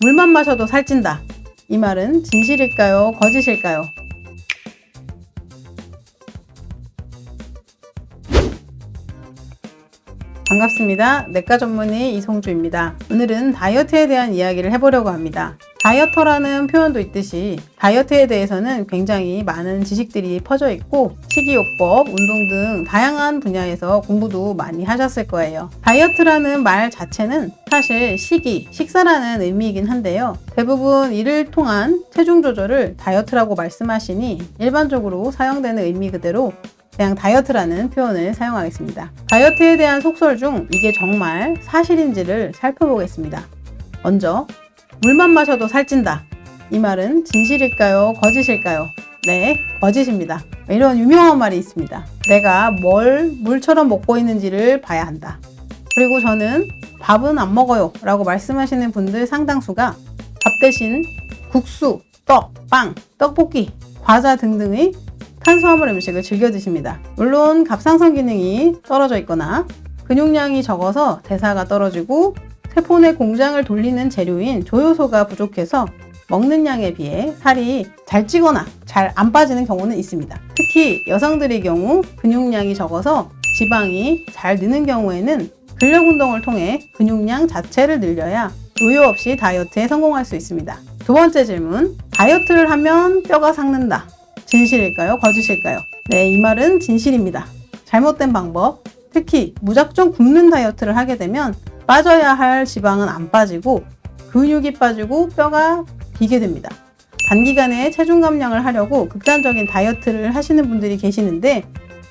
물만 마셔도 살찐다. 이 말은 진실일까요? 거짓일까요? 반갑습니다. 내과 전문의 이송주입니다. 오늘은 다이어트에 대한 이야기를 해보려고 합니다. 다이어터라는 표현도 있듯이 다이어트에 대해서는 굉장히 많은 지식들이 퍼져 있고 식이요법, 운동 등 다양한 분야에서 공부도 많이 하셨을 거예요. 다이어트라는 말 자체는 사실 식사라는 의미이긴 한데요. 대부분 이를 통한 체중 조절을 다이어트라고 말씀하시니 일반적으로 사용되는 의미 그대로 그냥 다이어트라는 표현을 사용하겠습니다. 다이어트에 대한 속설 중 이게 정말 사실인지를 살펴보겠습니다. 먼저 물만 마셔도 살찐다. 이 말은 진실일까요? 거짓일까요? 네, 거짓입니다. 이런 유명한 말이 있습니다. 내가 뭘 물처럼 먹고 있는지를 봐야 한다. 그리고 저는 밥은 안 먹어요 라고 말씀하시는 분들 상당수가 밥 대신 국수, 떡, 빵, 떡볶이, 과자 등등의 탄수화물 음식을 즐겨 드십니다. 물론 갑상선 기능이 떨어져 있거나 근육량이 적어서 대사가 떨어지고 세포 내 공장을 돌리는 재료인 조효소가 부족해서 먹는 양에 비해 살이 잘 찌거나 잘 안 빠지는 경우는 있습니다. 특히 여성들의 경우 근육량이 적어서 지방이 잘 느는 경우에는 근력 운동을 통해 근육량 자체를 늘려야 요요 없이 다이어트에 성공할 수 있습니다. 두 번째 질문, 다이어트를 하면 뼈가 삭는다. 진실일까요? 거짓일까요? 네, 이 말은 진실입니다. 잘못된 방법, 특히 무작정 굶는 다이어트를 하게 되면 빠져야 할 지방은 안 빠지고 근육이 빠지고 뼈가 비게 됩니다. 단기간에 체중 감량을 하려고 극단적인 다이어트를 하시는 분들이 계시는데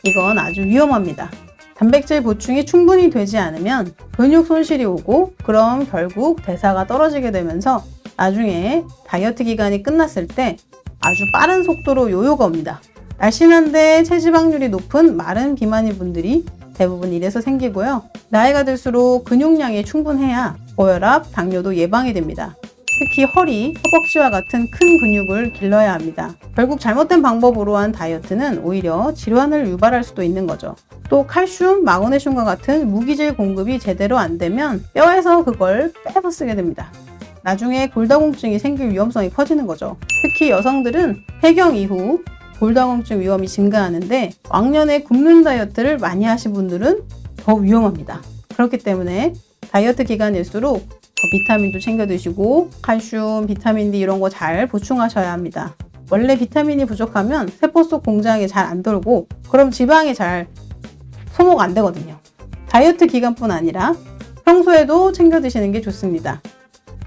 이건 아주 위험합니다. 단백질 보충이 충분히 되지 않으면 근육 손실이 오고 그럼 결국 대사가 떨어지게 되면서 나중에 다이어트 기간이 끝났을 때 아주 빠른 속도로 요요가 옵니다. 날씬한데 체지방률이 높은 마른 비만인 분들이 대부분 이래서 생기고요. 나이가 들수록 근육량이 충분해야 고혈압, 당뇨도 예방이 됩니다. 특히 허리, 허벅지와 같은 큰 근육을 길러야 합니다. 결국 잘못된 방법으로 한 다이어트는 오히려 질환을 유발할 수도 있는 거죠. 또 칼슘, 마그네슘과 같은 무기질 공급이 제대로 안 되면 뼈에서 그걸 빼서 쓰게 됩니다. 나중에 골다공증이 생길 위험성이 커지는 거죠. 특히 여성들은 폐경 이후 골다공증 위험이 증가하는데 왕년에 굶는 다이어트를 많이 하신 분들은 더 위험합니다. 그렇기 때문에 다이어트 기간일수록 더 비타민도 챙겨 드시고 칼슘, 비타민 D 이런 거 잘 보충하셔야 합니다. 원래 비타민이 부족하면 세포 속 공장이 잘 안 돌고 그럼 지방이 잘 소모가 안 되거든요. 다이어트 기간뿐 아니라 평소에도 챙겨 드시는 게 좋습니다.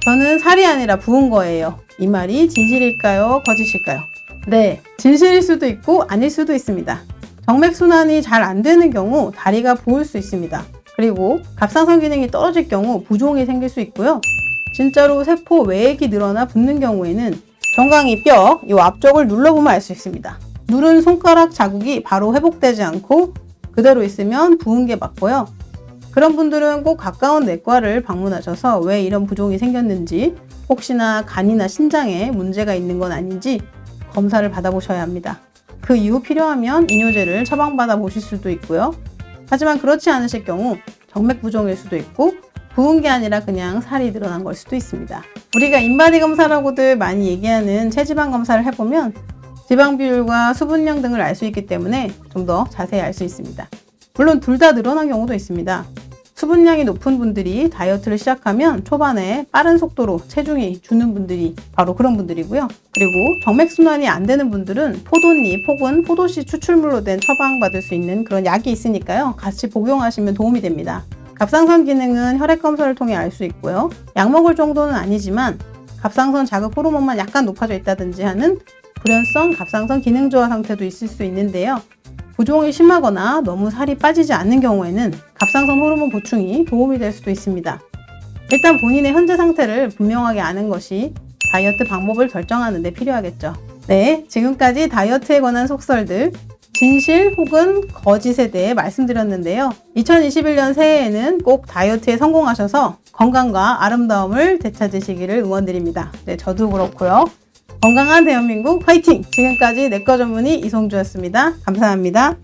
저는 살이 아니라 부은 거예요. 이 말이 진실일까요? 거짓일까요? 네, 진실일 수도 있고 아닐 수도 있습니다. 정맥순환이 잘 안 되는 경우 다리가 부을 수 있습니다. 그리고 갑상선 기능이 떨어질 경우 부종이 생길 수 있고요. 진짜로 세포 외액이 늘어나 붓는 경우에는 정강이 뼈, 이 앞쪽을 눌러보면 알 수 있습니다. 누른 손가락 자국이 바로 회복되지 않고 그대로 있으면 부은 게 맞고요. 그런 분들은 꼭 가까운 내과를 방문하셔서 왜 이런 부종이 생겼는지 혹시나 간이나 신장에 문제가 있는 건 아닌지 검사를 받아보셔야 합니다. 그 이후 필요하면 이뇨제를 처방받아 보실 수도 있고요. 하지만 그렇지 않으실 경우 정맥 부종일 수도 있고 부은 게 아니라 그냥 살이 늘어난 걸 수도 있습니다. 우리가 인바디 검사라고들 많이 얘기하는 체지방 검사를 해보면 지방 비율과 수분량 등을 알 수 있기 때문에 좀 더 자세히 알 수 있습니다. 물론 둘 다 늘어난 경우도 있습니다. 수분량이 높은 분들이 다이어트를 시작하면 초반에 빠른 속도로 체중이 주는 분들이 바로 그런 분들이고요. 그리고 정맥순환이 안 되는 분들은 포도잎 혹은 포도씨 추출물로 된 처방받을 수 있는 그런 약이 있으니까요. 같이 복용하시면 도움이 됩니다. 갑상선 기능은 혈액 검사를 통해 알 수 있고요. 약 먹을 정도는 아니지만 갑상선 자극 호르몬만 약간 높아져 있다든지 하는 불연성 갑상선 기능 저하 상태도 있을 수 있는데요. 부종이 심하거나 너무 살이 빠지지 않는 경우에는 갑상선 호르몬 보충이 도움이 될 수도 있습니다. 일단 본인의 현재 상태를 분명하게 아는 것이 다이어트 방법을 결정하는 데 필요하겠죠. 네, 지금까지 다이어트에 관한 속설들, 진실 혹은 거짓에 대해 말씀드렸는데요. 2021년 새해에는 꼭 다이어트에 성공하셔서 건강과 아름다움을 되찾으시기를 응원드립니다. 네, 저도 그렇고요. 건강한 대한민국 화이팅! 지금까지 내과 전문의 이송주였습니다. 감사합니다.